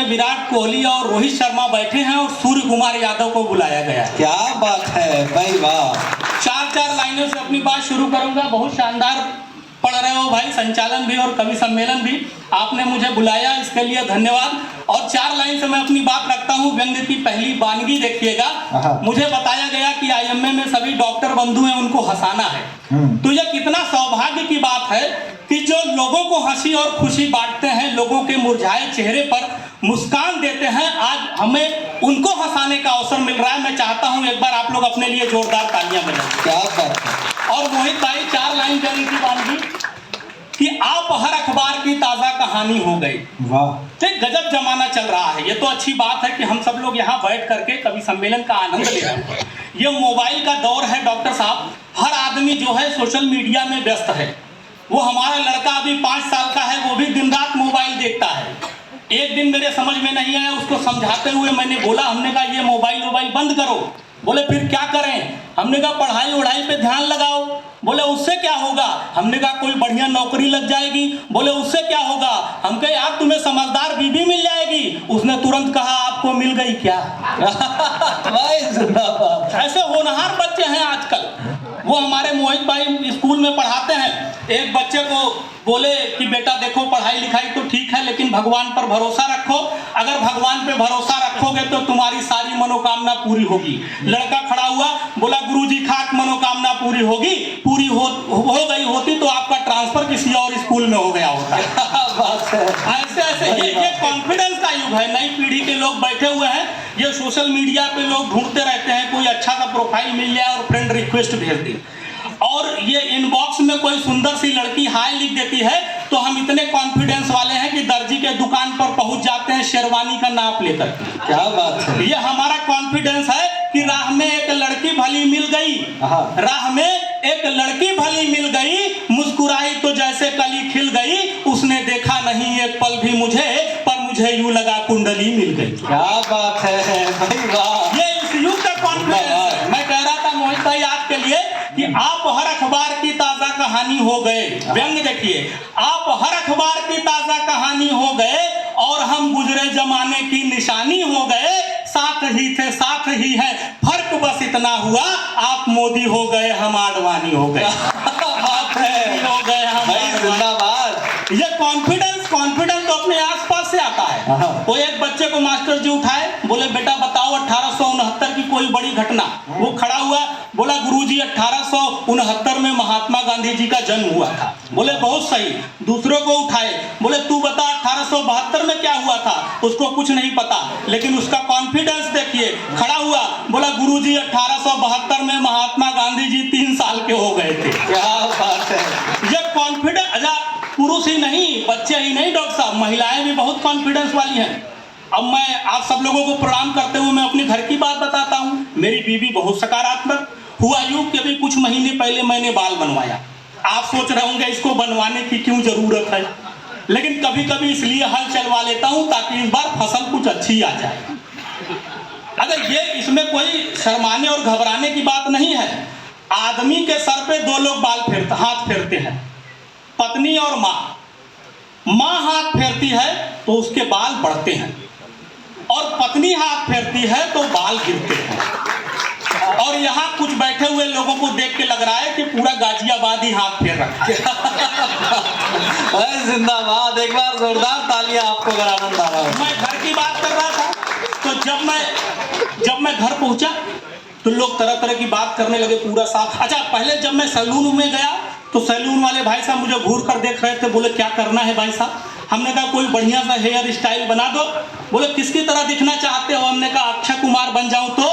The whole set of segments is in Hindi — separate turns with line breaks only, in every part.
विराट कोहली और रोहित शर्मा बैठे हैं और सूर्य कुमार यादव को बुलाया गया है।
क्या बात है भाई, वाह।
चार लाइनों से अपनी बात शुरू करूंगा। बहुत शानदार पढ़ रहे हो भाई, संचालन भी और कवि सम्मेलन भी। आपने मुझे बुलाया, इसके लिए धन्यवाद। और 4 लाइन से मैं अपनी बात रखता हूँ। व्यंग्य की पहली वानगी देखिएगा। मुझे बताया गया कि आईएमए में सभी डॉक्टर बंधु हैं, उनको हंसाना है। तो यह कितना सौभाग्य की बात है कि जो लोगों को हंसी और खुशी बांटते हैं, लोगों के मुरझाए चेहरे पर मुस्कान देते हैं, आज हमें उनको हंसाने का अवसर मिल रहा है। मैं चाहता हूं एक बार आप लोग अपने लिए जोरदार तालियां बजाएं।
क्या बात है।
और मोहित भाई 4 लाइन करी थी वानगी कि आप हर अखबार की ताजा कहानी हो गई।
वाह।
एक गजब जमाना चल रहा है। ये तो अच्छी बात है कि हम सब लोग यहाँ बैठ करके कवि सम्मेलन का आनंद ले रहे हैं। ये मोबाइल का दौर है डॉक्टर साहब। हर आदमी जो है सोशल मीडिया में व्यस्त है। वो हमारा लड़का अभी 5 साल का है, वो भी दिन रात मोबाइल देखता है। एक दिन मेरे समझ में नहीं आया, उसको समझाते हुए मैंने बोला, हमने कहा ये मोबाइल बंद करो। बोले फिर क्या करें? हमने कहा पढ़ाई वढ़ाई पे ध्यान लगाओ। बोले उससे क्या होगा? हमने कहा कोई बढ़िया नौकरी लग जाएगी। बोले उससे क्या होगा? हम कहे यार तुम्हें समझदार बीवी मिल जाएगी। उसने तुरंत कहा आपको मिल गई क्या? ऐसे होनहार बच्चे हैं आजकल। वो हमारे मोहित भाई स्कूल में पढ़ाते हैं। एक बच्चे को बोले कि बेटा देखो पढ़ाई लिखाई तो ठीक है, लेकिन भगवान पर भरोसा रखो। अगर भगवान पे भरोसा रखोगे तो तुम्हारी सारी मनोकामना पूरी होगी। लड़का खड़ा हुआ, बोला गुरुजी खाक मनोकामना पूरी होगी। पूरी हो गई होती तो आपका ट्रांसफर किसी और स्कूल में हो गया होता। ऐसे ये कॉन्फिडेंस का युग है। नई पीढ़ी के लोग बैठे हुए हैं। ये सोशल मीडिया पे लोग ढूंढते रहते हैं कोई अच्छा सा प्रोफाइल मिल जाए और फ्रेंड रिक्वेस्ट भेज दी, और ये इनबॉक्स में कोई सुंदर सी लड़की हाय लिख देती है तो हम इतने कॉन्फिडेंस वाले हैं कि दर्जी के दुकान पर पहुंच जाते हैं शेरवानी का नाप लेकर।
क्या बात है।
ये हमारा कॉन्फिडेंस है कि राह में एक लड़की भली मिल गई। राह में एक लड़की भली मिल गई, मुस्कुराई तो जैसे कली खिल गई। उसने देखा नहीं एक पल भी मुझे, पर मुझे यूं लगा कुंडली मिल गई।
क्या बात है भाई, वाह।
ये इस युग का कॉन्फिडेंस है। मैं कह रहा था मोहित भाई आपके लिए कि आप हर अखबार की ताजा कहानी हो गए। व्यंग देखिए, आप हर अखबार की ताजा कहानी हो गए और हम गुजरे जमाने की निशानी हो गए। साथ ही थे साथ ही है, फर्क बस इतना हुआ, आप मोदी हो गए हम आडवाणी हो गए।
बात है,
हो गए हम
भाई जिंदाबाद।
ये कॉन्फिडेंस तो अपने आसपास से आता है। तो एक बच्चे को मास्टर जी उठाए, बोले बेटा बताओ 1869 की कोई बड़ी घटना। वो खड़ा हुआ, बोला गुरुजी 1869 में महात्मा गांधी जी का जन्म हुआ था। बोले बहुत सही। दूसरों को उठाए, बोले तू बता 1872 में क्या हुआ था। उसको कुछ नहीं पता, लेकिन उसका कॉन्फिडेंस देखिए। खड़ा हुआ, बोला गुरुजी 1872 में महात्मा गांधी जी 3 साल के हो गए थे।
क्या बात है।
ये कॉन्फिडेंस पुरुष ही नहीं, बच्चे ही नहीं डॉक्टर साहब, महिलाएं भी बहुत कॉन्फिडेंस वाली हैं। अब मैं आप सब लोगों को प्रणाम करते हुए मैं अपने घर की बात बताता हूँ। मेरी बीवी बहुत सकारात्मक। हुआ यूं कि अभी कुछ महीने पहले मैंने बाल बनवाया। आप सोच रहे होंगे इसको बनवाने की क्यों जरूरत है, लेकिन कभी कभी इसलिए हल चलवा लेता हूँ ताकि इस बार फसल कुछ अच्छी आ जाए। अगर ये इसमें कोई शर्माने और घबराने की बात नहीं है। आदमी के सर पे 2 लोग हाथ फेरते हैं, पत्नी और माँ। माँ हाथ फेरती है तो उसके बाल बढ़ते हैं, और पत्नी हाथ फेरती है तो बाल गिरते हैं। और यहाँ कुछ बैठे हुए लोगों को देख के लग रहा है कि पूरा गाजियाबाद ही हाथ फेर रखा है।
जिंदाबाद। एक बार जोरदार तालियां आपको अगर आनंद आ रहा हो।
मैं घर की बात कर रहा था, तो जब मैं घर पहुंचा तो लोग तरह तरह की बात करने लगे, पूरा साफ। अच्छा, पहले जब मैं सैलून में गया तो सैलून वाले भाई साहब मुझे घूर कर देख रहे थे। बोले क्या करना है भाई साहब? हमने कहा कोई बढ़िया सा हेयर स्टाइल बना दो। बोले किसकी तरह दिखना चाहते हो? हमने कहा अक्षय कुमार बन जाऊं तो?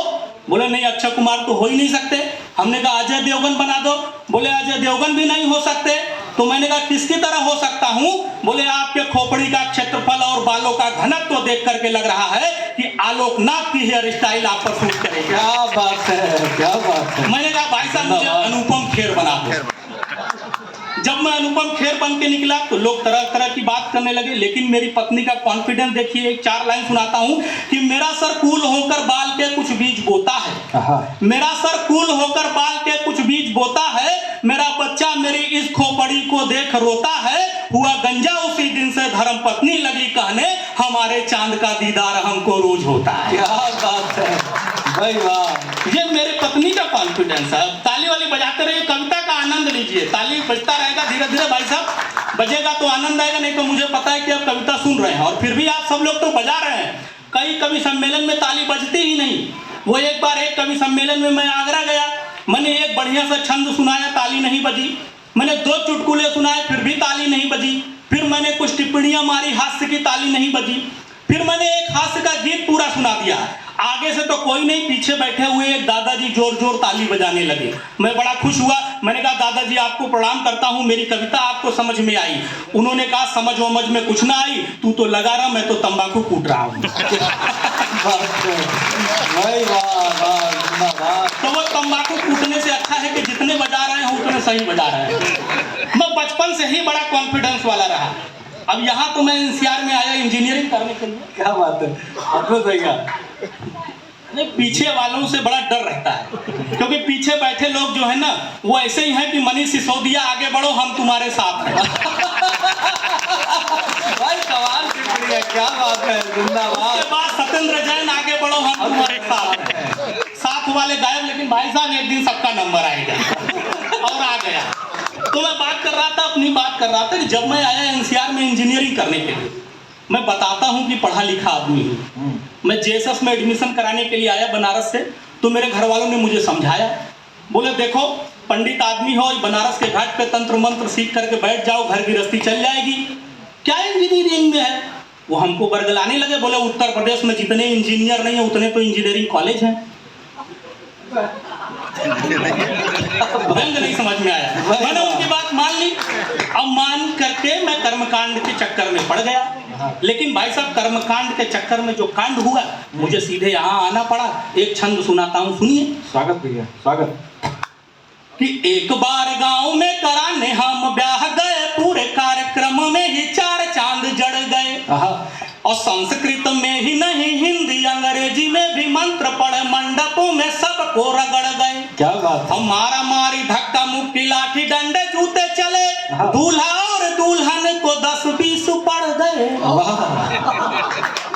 बोले नहीं, अक्षय कुमार तो हो ही नहीं सकते। हमने कहा अजय देवगन बना दो। बोले अजय देवगन भी नहीं हो सकते। तो मैंने कहा किसकी तरह हो सकता हूं? बोले आपके खोपड़ी का क्षेत्रफल और बालों का घनत्व तो देख करके लग रहा है कि आलोकनाथ की हेयर स्टाइल आप पर सूट करेगी।
क्या बात है, क्या बात है।
मैंने कहा भाई साहब मुझे अनुपम खेर बना दो। जब मैं अनुपम खेर बन के निकला तो लोग तरह तरह की बात करने लगे, लेकिन मेरी पत्नी का कॉन्फिडेंस देखिए। एक 4 लाइन सुनाता हूं कि मेरा सर कूल होकर बाल के कुछ बीज बोता है। मेरा सर कूल होकर बाल के कुछ बीज बोता है। मेरा बच्चा मेरी इस खोपड़ी को देख रोता है। हुआ गंजा उसी दिन से धर्म पत्नी लगी कहने हमारे चांद का दीदार हमको रोज होता है।
क्या बात है भाई, वाह।
ये मेरे पत्नी का कॉन्फिडेंस है। ताली वाली बजाते रहिए, कविता का आनंद लीजिए। ताली बजता रहेगा धीरे धीरे भाई साहब, बजेगा तो आनंद आएगा, नहीं तो मुझे पता है कि आप कविता सुन रहे हैं और फिर भी आप सब लोग तो बजा रहे हैं। कई कवि सम्मेलन में ताली बजती ही नहीं। वो एक बार एक कवि सम्मेलन में मैं आगरा गया, मैंने एक बढ़िया सा छंद सुनाया, ताली नहीं बजी। मैंने 2 चुटकुले सुनाए, फिर भी ताली नहीं बजी। फिर मैंने कुछ टिप्पणियां मारी, हास्य की, ताली नहीं बजी। फिर मैंने एक हास्य का गीत पूरा सुना दिया। आगे से तो कोई नहीं, पीछे बैठे हुए एक दादाजी जोर जोर ताली बजाने लगे। मैं बड़ा खुश हुआ। मैंने कहा दादाजी आपको प्रणाम करता हूँ, मेरी कविता आपको समझ में आई? उन्होंने कहा समझ वमझ में कुछ ना आई, तू तो लगा रहा, मैं तो तंबाकू कूट रहा हूँ।
भाई वाह वाह।
तो वो तंबाकू कूटने से अच्छा है कि जितने बजा रहे हैं उतने सही बजा रहे हैं। मैं बचपन से ही बड़ा कॉन्फिडेंस वाला रहा। अब यहाँ तो मैं एनसीआर में आया इंजीनियरिंग करने के लिए।
क्या बात है, अद्भुत है। क्या
नहीं, पीछे वालों से बड़ा डर रहता है, क्योंकि पीछे बैठे लोग जो है ना वो ऐसे ही हैं कि मनीष सिसोदिया आगे बढ़ो हम तुम्हारे साथ हैं।
भाई कमाल की बढ़िया, क्या बात है, जिंदाबाद।
उसके बाद सत्येंद्र जैन आगे बढ़ो हम तुम्हारे साथ हैं। साथ वाले गायब, लेकिन भाई साहब एक दिन सबका नंबर आएगा और आ गया। तो मैं बात कर रहा था, अपनी बात कर रहा था कि जब मैं आया एनसीआर में इंजीनियरिंग करने के लिए, मैं बताता हूँ कि पढ़ा लिखा आदमी हूँ। मैं जेएसएस में एडमिशन कराने के लिए आया बनारस से। तो मेरे घर वालों ने मुझे समझाया, बोले देखो पंडित आदमी हो, बनारस के घाट पे तंत्र मंत्र सीख करके बैठ जाओ, घर गृहस्थी चल जाएगी। क्या इंजीनियरिंग में है? वो हमको बरगलाने लगे, बोले उत्तर प्रदेश में जितने इंजीनियर नहीं है उतने तो इंजीनियरिंग कॉलेज हैं। रंग नहीं समझ में आया। मैंने उनकी बात मान ली। अब मान करके मैं कर्मकांड के चक्कर में पड़ गया। लेकिन भाई साहब कर्मकांड के चक्कर में जो कांड हुआ, मुझे सीधे यहाँ आना पड़ा। एक छंद सुनाता हूँ, सुनिए।
स्वागत भैया, स्वागत।
कि एक बार गांव में कराने हम ब्याह गए, पूरे कार्यक्रम में ही 4 चांद जड़ गए। और संस्कृत में ही नहीं हिंदी अंग्रेजी में भी मंत्र पढ़े, मंडपों में सबको रगड़ गए।
क्या बात।
हम मारा मारी धक्का मुक्की लाठी डंडे जूते चले, दूल्हा और दुल्हन को 10-20 पड़ गए।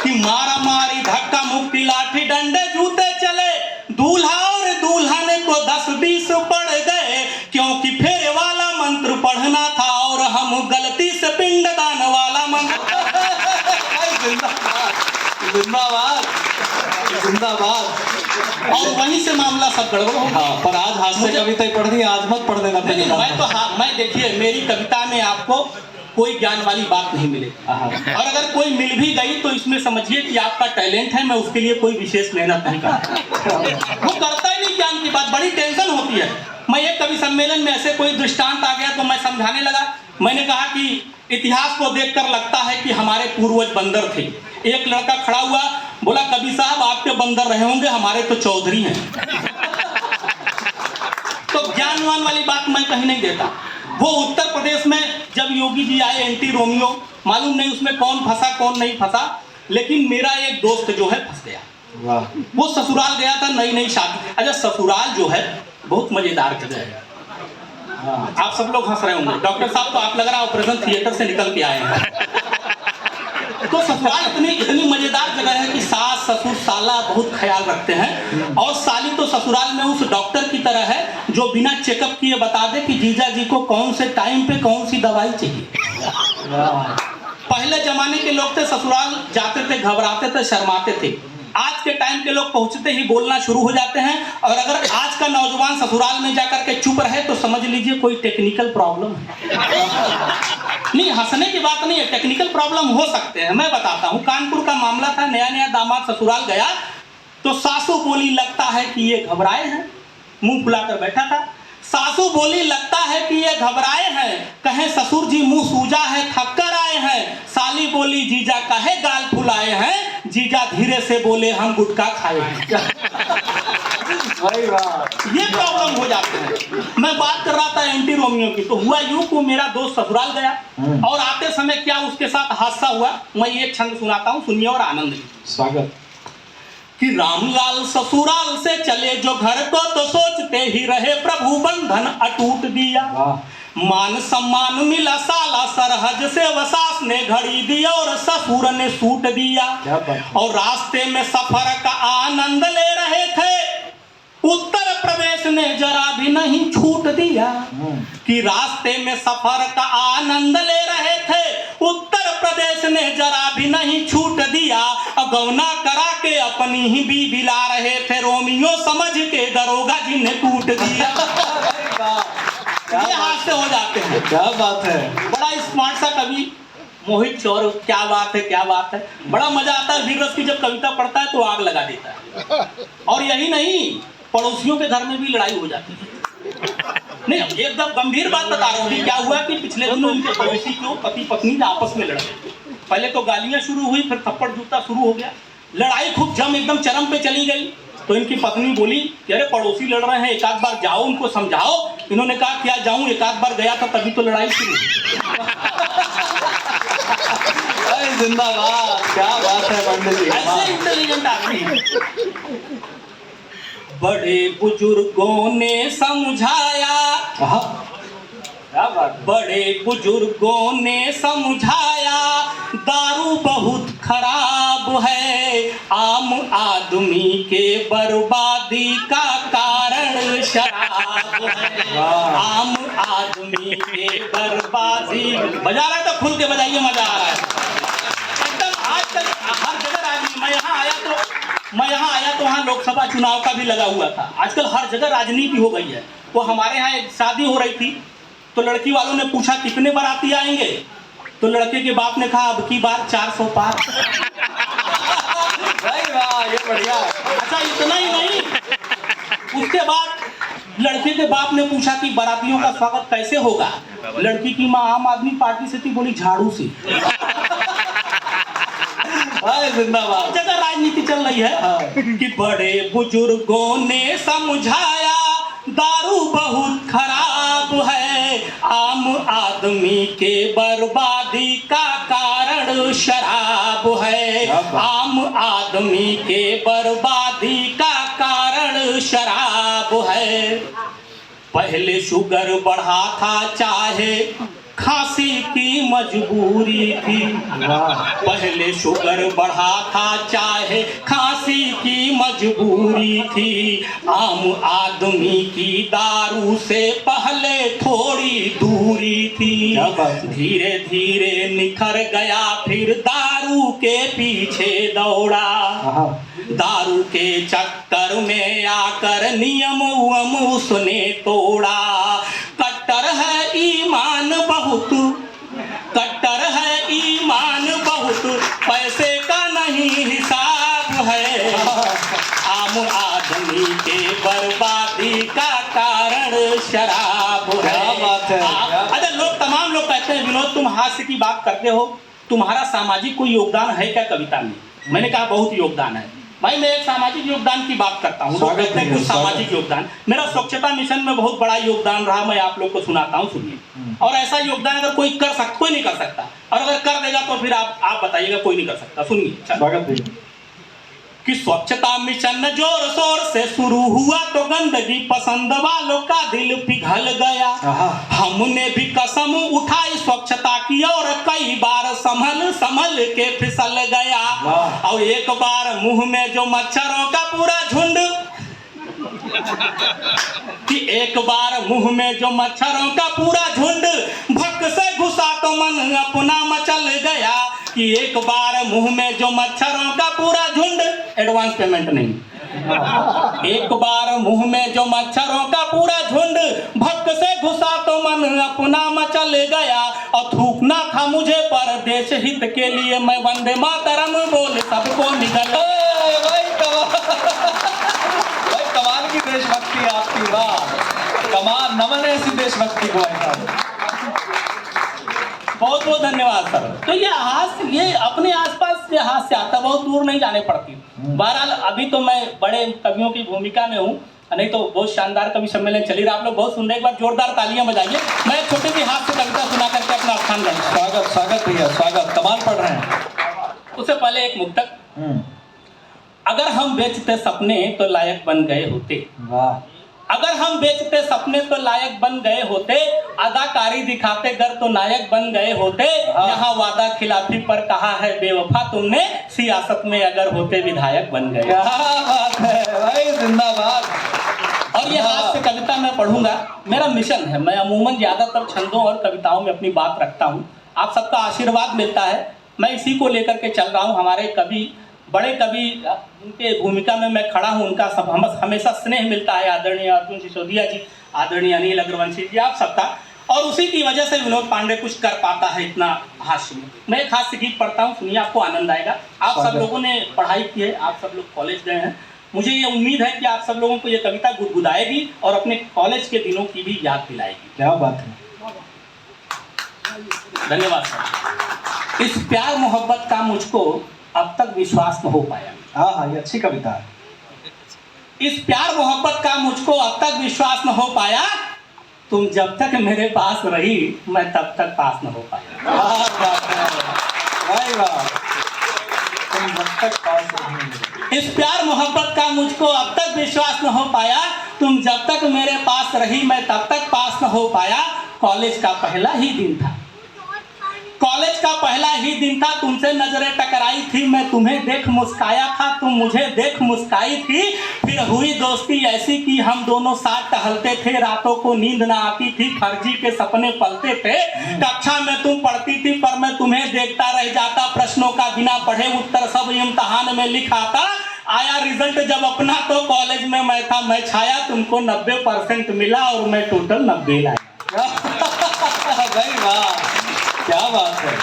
कि मारा मारी धक्का मुक्की लाठी डंडे जूते चले, दूल्हा और दुल्हन को 10-20 पड़ गए, क्योंकि फेरे वाला मंत्र पढ़ना था और हम गलती से पिंडदान वाला मंत्र।
जिंदाबाद जिंदाबाद।
और वहीं से मामला सब गड़बड़ हो गया।
पर आज हास्य कविता ही पढ़ दी, आज मत पढ़ देना।
मैं देखिए मेरी कविता में आपको कोई ज्ञान वाली बात नहीं मिलेगी, और अगर कोई मिल भी गई तो इसमें समझिए कि आपका टैलेंट है, मैं उसके लिए कोई विशेष मेहनत नहीं करता। वो करता ही नहीं ज्ञान की बात, बड़ी टेंशन होती है। मैं एक कवि सम्मेलन में ऐसे कोई दृष्टांत आ गया तो मैं समझाने लगा। मैंने कहा कि इतिहास को देखकर लगता है कि हमारे पूर्वज बंदर थे। एक लड़का खड़ा हुआ, बोला कवि साहब आपके बंदर रहे होंगे, हमारे तो चौधरी हैं। तो ज्ञानवान वाली बात मैं कहीं नहीं देता। वो उत्तर प्रदेश में जब योगी जी आए, एंटी रोमियो, मालूम नहीं उसमें कौन फंसा कौन नहीं फंसा, लेकिन मेरा एक दोस्त जो है फंस गया। वो ससुराल गया था, नई नई शादी। अच्छा ससुराल जो है बहुत मजेदार जगह है। आप सब लोग हंस रहे होंगे, डॉक्टर साहब तो आप लग रहा है ऑपरेशन थिएटर से निकल के आए हैं। तो ससुराल इतनी मजेदार जगह है कि सास ससुर साला बहुत ख्याल रखते हैं, और साली तो ससुराल में उस डॉक्टर की तरह है जो बिना चेकअप किए बता दे कि जीजा जी को कौन से टाइम पे कौन सी दवाई चाहिए। पहले जमाने के लोग थे ससुराल जाते थे, घबराते थे, शर्माते थे। आज के टाइम के लोग पहुंचते ही बोलना शुरू हो जाते हैं, और अगर आज का नौजवान ससुराल में जाकर के चुप रहे तो समझ लीजिए कोई टेक्निकल प्रॉब्लम है। नहीं हंसने की बात नहीं है, टेक्निकल प्रॉब्लम हो सकते हैं। मैं बताता हूँ, कानपुर का मामला था। नया नया दामाद ससुराल गया तो सासू बोली लगता है कि ये घबराए हैं, मुंह फुलाकर बैठा था। सासू बोली लगता है कि ये घबराए हैं, कहे ससुर जी मुंह सूजा है थक कर आए हैं। साली बोली जीजा कहे गाल फुलाए हैं, जीजा धीरे से बोले हम गुटखा खाए हैं। ये प्रॉब्लम हो जाते हैं। मैं बात कर रहा था एंटी रोमियो की, तो हुआ यूं को मेरा दोस्त ससुराल गया, और आते समय क्या उसके साथ हादसा हुआ, मैं ये छंद सुनाता हूँ, सुनिए और आनंद लीजिए।
स्वागत।
कि रामलाल ससुराल से चले जो घर को, तो सोचते ही रहे प्रभु बंधन अटूट दिया। मान सम्मान मिला साला सरहज से वसास ने घड़ी दी और ससुर ने सूट दिया। और रास्ते में सफर का आनंद ले रहे थे, उत्तर प्रदेश ने जरा भी नहीं छूट दिया। कि रास्ते में सफर का आनंद ले रहे थे, उत्तर प्रदेश ने जरा भी नहीं छूट दिया। गौना करा के अपनी ही बीवी ला रहे थे, रोमियो समझ के दरोगा जी ने कूट दिया। ये हादसे हो जाते हैं।
क्या बात है,
बड़ा स्मार्ट सा कवि मोहित चौर, क्या बात है क्या बात है। बड़ा मजा आता है वीर रस की जब कविता पढ़ता है तो आग लगा देता है। और यही नहीं, पड़ोसियों के घर में भी लड़ाई हो जाती है। नहीं, एकदम गंभीर बात बता रहा हूँ। क्या हुआ कि पिछले दिनों इनके पड़ोसी को पति पत्नी आपस में लड़ गए। पहले तो गालियां शुरू हुई, फिर थप्पड़ जूता शुरू हो गया। लड़ाई खूब जम एकदम चरम पे चली गई। तो इनकी पत्नी बोली कि अरे पड़ोसी लड़ रहे हैं, एक आध बार जाओ उनको समझाओ। इन्होंने कहा क्या जाऊं, एक आध बार गया था तभी तो लड़ाई शुरू।
जिंदाबाद, क्या बात है पंडित जी,
ऐसे इंटेलिजेंट आदमी। बड़े बुजुर्गों ने समझाया, बड़े बुजुर्गों ने समझाया, दारू बहुत खराब है, आम आदमी के बर्बादी का कारण शराब है। आम आदमी के बर्बादी, बजा रहा है तो खुल के बजाइए, मजा आ रहा है एकदम। आजकल हर जगह राजनीति, मैं यहाँ आया तो वहाँ लोकसभा चुनाव का भी लगा हुआ था। आजकल हर जगह राजनीति हो गई है। वो हमारे यहाँ एक शादी हो रही थी, तो लड़की वालों ने पूछा कितने बाराती आएंगे, तो लड़के के बाप ने कहा अब की बार 400 पार।
वाह, ये बढ़िया।
अच्छा इतना ही नहीं, उसके बाद लड़के के बाप ने पूछा कि बारातियों का स्वागत कैसे होगा। लड़की की माँ आम आदमी पार्टी से थी, बोली झाड़ू से।
जिंदाबाद।
जगह राजनीति चल रही है कि बड़े बुजुर्गों ने समझाया, दारू बहुत खराब है, आम आदमी के बर्बादी का कारण शराब है। आम आदमी के बर्बादी का कारण शराब है। पहले शुगर बढ़ा था चाहे खांसी की मजबूरी थी, पहले शुगर बढ़ा था चाहे खांसी की मजबूरी थी। आम आदमी की दारू से पहले थोड़ी दूरी थी, धीरे धीरे निखर गया फिर दारू के पीछे दौड़ा। दारू के चक्कर में आकर नियम उयम उसने तोड़ा। कट्टर है ईमान बहुत, कट्टर है ईमान बहुत, पैसे का नहीं हिसाब है। आम आदमी के बर्बादी का कारण शराब है।
क्या बात है।
अच्छा तमाम लोग कहते हैं विनोद तुम हास्य की बात करते हो, तुम्हारा सामाजिक कोई योगदान है क्या कविता में? मैंने कहा बहुत योगदान है भाई। मैं एक सामाजिक योगदान की बात करता हूँ, लोग कहते हैं कुछ सामाजिक योगदान। मेरा स्वच्छता मिशन में बहुत बड़ा योगदान रहा, मैं आप लोग को सुनाता हूँ, सुनिए। और ऐसा योगदान अगर कोई कर सकता, कोई नहीं कर सकता, और अगर कर देगा तो फिर आप बताइएगा कोई नहीं कर सकता। सुनिए कि स्वच्छता मिशन जोर शोर से शुरू हुआ तो गंदगी पसंद वालों का दिल पिघल गया। हमने भी कसम उठाई स्वच्छता की और कई बार संभल संभल के फिसल गया। और एक बार मुंह में जो मच्छरों का पूरा झुंड, कि एक बार मुंह में जो मच्छरों का पूरा झुंड भक से घुसा तो मन अपना मचल गया। कि एक बार मुंह में जो मच्छरों का पूरा झुंड, एडवांस पेमेंट नहीं, एक बार मुंह में जो मच्छरों का पूरा झुंड भक से घुसा तो मन अपना मचल गया। और थूकना था मुझे पर देश हित के लिए, मैं वंदे मातरम बोल सबको निकल।
भाई कमाल की देशभक्ति आपकी, वाह कमाल, नमन है ऐसी देशभक्ति को।
बहुत बहुत धन्यवाद सर। तो ये हास्य, ये अपने आसपास से हास्य आता, बहुत दूर नहीं जाने पड़ती। बहरहाल अभी तो मैं बड़े कवियों की भूमिका में हूँ, नहीं तो बहुत शानदार कवि सम्मेलन चली रहा, आप लोग बहुत सुन रहे। एक बार जोरदार तालियां बजाइए। मैं एक छोटी सी हास्य कविता सुना करके अपना स्थान ग्रहण।
स्वागत स्वागत भैया, स्वागत, कमाल पढ़ रहे हैं।
उससे पहले एक मुक्तक। अगर हम बेचते सपने तो लायक बन गए होते, अगर हम बेचते सपने तो लायक बन गए होते, अदाकारी दिखाते गर तो नायक बन गए होते। यहाँ वादा खिलाफी पर कहा है बेवफा तुमने, सियासत में अगर होते विधायक बन गए।
क्या बात है भाई, जिंदाबाद।
और ये हास्य कविता मैं पढ़ूंगा, मेरा मिशन है। मैं अमूमन ज्यादातर छंदों और कविताओं में अपनी बात रखता हूँ, आप सबका आशीर्वाद मिलता है, मैं इसी को लेकर के चल रहा हूँ। हमारे कवि, बड़े कवि, उनके भूमिका में मैं खड़ा हूँ, उनका सब हमेशा स्नेह मिलता है। आदरणीय अर्जुन सिसोदिया जी, आदरणीय अनिल अग्रवंशी जी, आप सबका। और उसी की वजह से विनोद पांडे कुछ कर पाता है इतना हास्य में। मैं एक हास्य गीत पढ़ता हूँ, सुनिए, आपको आनंद आएगा। आप सब लोगों ने पढ़ाई की है, आप सब लोग कॉलेज गए हैं, मुझे ये उम्मीद है कि आप सब लोगों को ये कविता गुदगुदाएगी और अपने कॉलेज के दिनों की भी याद दिलाएगी।
क्या बात है,
धन्यवाद सर। इस प्यार मोहब्बत का मुझको अब तक विश्वास न हो पाया।
हाँ हाँ, ये अच्छी कविता है।
इस प्यार मोहब्बत का मुझको अब तक विश्वास न हो पाया, तुम जब तक मेरे पास रही मैं तब तक पास न हो पाया।
भाई वाह, तुम जब तक पास रही।
इस प्यार मोहब्बत का मुझको अब तक विश्वास न हो पाया, तुम जब तक मेरे पास रही मैं तब तक पास न हो पाया। कॉलेज का पहला ही दिन था, कॉलेज का पहला ही दिन था, तुमसे नजरें टकराई थी, मैं तुम्हें देख मुस्काया था, तुम मुझे देख मुस्काई थी। फिर हुई दोस्ती ऐसी कि हम दोनों साथ टहलते थे, रातों को नींद ना आती थी, फर्जी के सपने पलते थे। कक्षा में तुम पढ़ती थी पर मैं तुम्हें देखता रह जाता, प्रश्नों का बिना पढ़े उत्तर सब इम्तिहान में लिखाता। आया रिजल्ट जब अपना तो कॉलेज में मैं था, मैं छाया, तुमको 90% मिला और मैं टोटल 90 लाया।
भाई वाह, क्या बात है।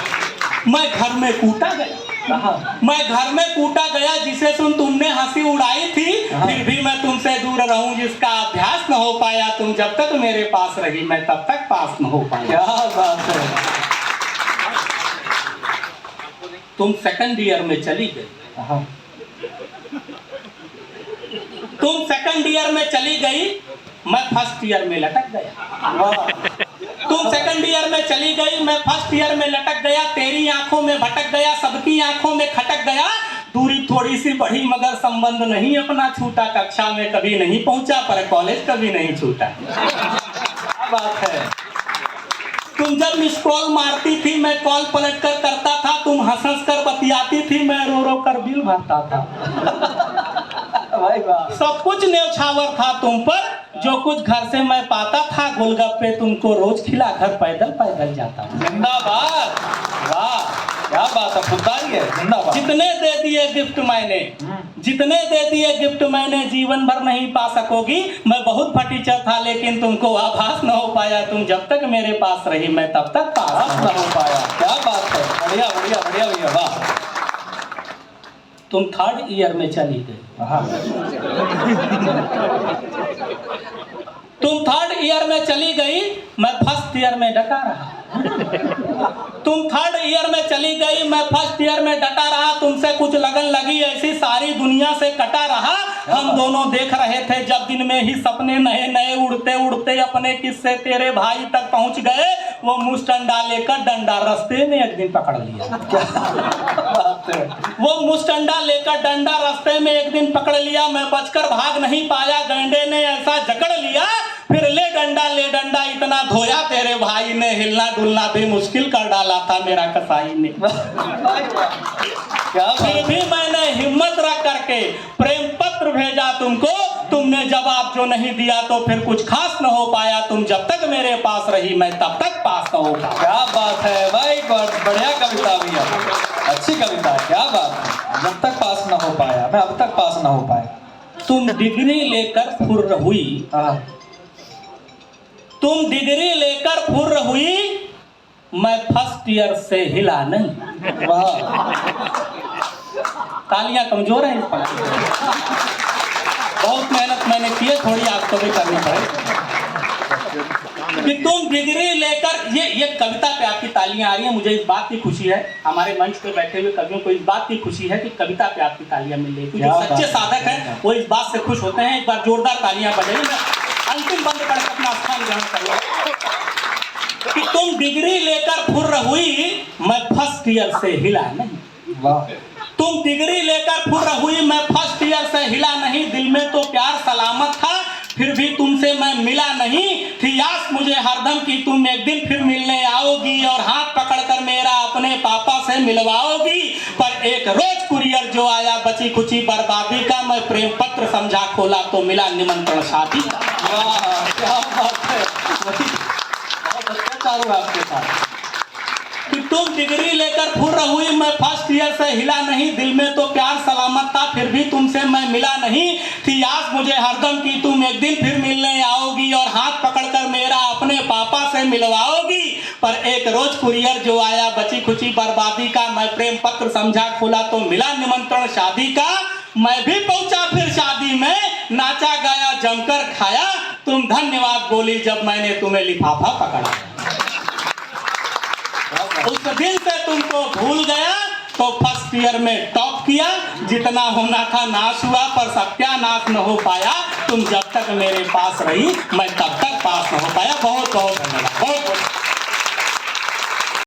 मैं घर में कूटा गया, मैं घर में कूटा गया, जिसे सुन तुमने हंसी उड़ाई थी, फिर भी मैं तुमसे दूर रहूं जिसका अभ्यास न हो पाया। तुम जब तक मेरे पास रही मैं तब तक पास न हो पाया।
क्या बात है।
तुम सेकंड ईयर में चली गई, तुम सेकंड ईयर में चली गई, मैं फर्स्ट ईयर में लटक गया। तुम सेकंड ईयर में चली गई, मैं फर्स्ट ईयर में लटक गया, तेरी आंखों में भटक गया, सबकी आंखों में खटक गया। दूरी थोड़ी सी बढ़ी मगर संबंध नहीं अपना छूटा, कक्षा में कभी नहीं पहुंचा पर कॉलेज कभी नहीं छूटा।
क्या बात है।
तुम जब मिस कॉल मारती थी मैं कॉल पलट कर करता था, तुम हंस हंस कर बतियाती थी, मैं रो रो कर बिल भरता था।
भाई वाह,
सब कुछ न्यौछावर था तुम पर, जो कुछ घर से मैं पाता था, गोलगप्पे तुमको रोज खिला घर पैदल पैदल जाता।
जिंदाबाद। वाह, क्या बात है, खुदाई है, जिंदाबाद।
जितने दे दिए गिफ्ट मैंने, जितने दे दिए गिफ्ट मैंने, जीवन भर नहीं पा सकोगी। मैं बहुत फटीचर था लेकिन तुमको आभास न हो पाया, तुम जब तक मेरे पास रही मैं तब तक पास
न हो पाया। क्या बात है, बढ़िया बढ़िया बढ़िया भैया, वाह।
तुम थर्ड ईयर में चली गई, तुम थर्ड ईयर में चली गई, मैं फर्स्ट ईयर में डटा रहा। तुम थर्ड ईयर में चली गई, मैं फर्स्ट ईयर में डटा रहा, तुमसे कुछ लगन लगी ऐसी सारी दुनिया से कटा रहा। हम दोनों देख रहे थे जब दिन में ही सपने नए नए, उड़ते उड़ते अपने किस्से तेरे भाई तक पहुंच गए। वो मुस्टंडा लेकर डंडा रास्ते में एक दिन पकड़ लिया। वो मुस्टंडा लेकर डंडा रास्ते में एक दिन पकड़ लिया, मैं बचकर भाग नहीं पाया, गंडे ने ऐसा जकड़ लिया। फिर ले डंडा इतना धोया तेरे भाई ने, हिलना डुलना भी मुश्किल कर डाला था मेरा कसाई ने। फिर भी मैंने हिम्मत रख करके प्रेम पत्र भेजा तुमको, तुमने जवाब जो नहीं दिया तो फिर कुछ खास न हो पाया। तुम जब तक मेरे पास रही मैं तब तक पास न हो पाया।
क्या बात है भाई, बहुत बढ़िया कविता भैया, अच्छी कविता है। क्या बात है, जब तक पास न हो पाया मैं अब तक पास न हो पाया।
तुम डिग्री लेकर फुर्र हुई, तुम डिग्री लेकर फुर्र हुई, मैं फर्स्ट ईयर से हिला नहीं।
वाह,
तालियां कमजोर हैं इस पर। बहुत मेहनत मैंने की है, थोड़ी आपको भी करनी पड़ेगी। कि तुम डिग्री लेकर, ये कविता पे आपकी तालियां आ रही हैं, मुझे इस बात की खुशी है। हमारे मंच पे बैठे हुए कवियों को इस बात की खुशी है कि कविता पे आपकी तालियां मिल रही है। जो सच्चे साधक हैं वो इस बात से खुश होते हैं। एक बार जोरदार तालियां बजाइए। अंतिम बंद करके अपना स्थान ग्रहण करो। कि तुम डिग्री लेकर फुर्र हुई, मैं फर्स्ट ईयर से हिला नहीं।
वाह,
तुम डिग्री लेकर फुर्र हुई, मैं फर्स्ट ईयर से हिला नहीं। दिल में तो प्यार सलामत था, फिर भी तुमसे मैं मिला नहीं, थी आस मुझे हरदम की तुम एक दिन फिर मिलने आओगी और हाथ पकड़कर मेरा अपने पापा से मिलवाओगी। पर एक रोज कुरियर जो आया बची खुची बर्बादी का, मैं प्रेम पत्र समझा खोला तो मिला निमंत्रण शादी का।
वाह क्या बात है, बहुत अत्याचार हुआ आपके साथ।
कि तुम डिग्री लेकर फुर्र हुई, मैं फर्स्ट ईयर से हिला नहीं, दिल में तो प्यार सलामत था फिर भी तुमसे मैं मिला नहीं। थी आस मुझे हरदम की तुम एक दिन फिर मिलने आओगी और हाथ पकड़कर मेरा अपने पापा से मिलवाओगी। पर एक रोज कुरियर जो आया बची खुची बर्बादी का, मैं प्रेम पत्र समझा खोला तो मिला निमंत्रण शादी का। मैं भी पहुंचा फिर शादी में, नाचा गाया जमकर खाया, तुम धन्यवाद बोली जब मैंने तुम्हें लिफाफा पकड़ा। उस दिन से तुमको भूल गया तो फर्स्ट ईयर में टॉप किया, जितना होना था नाश हुआ पर सत्यानाश न हो पाया। तुम जब तक मेरे पास रही मैं तब तक पास न हो पाया। बहुत बहुत धन्यवाद। बहुत बहुत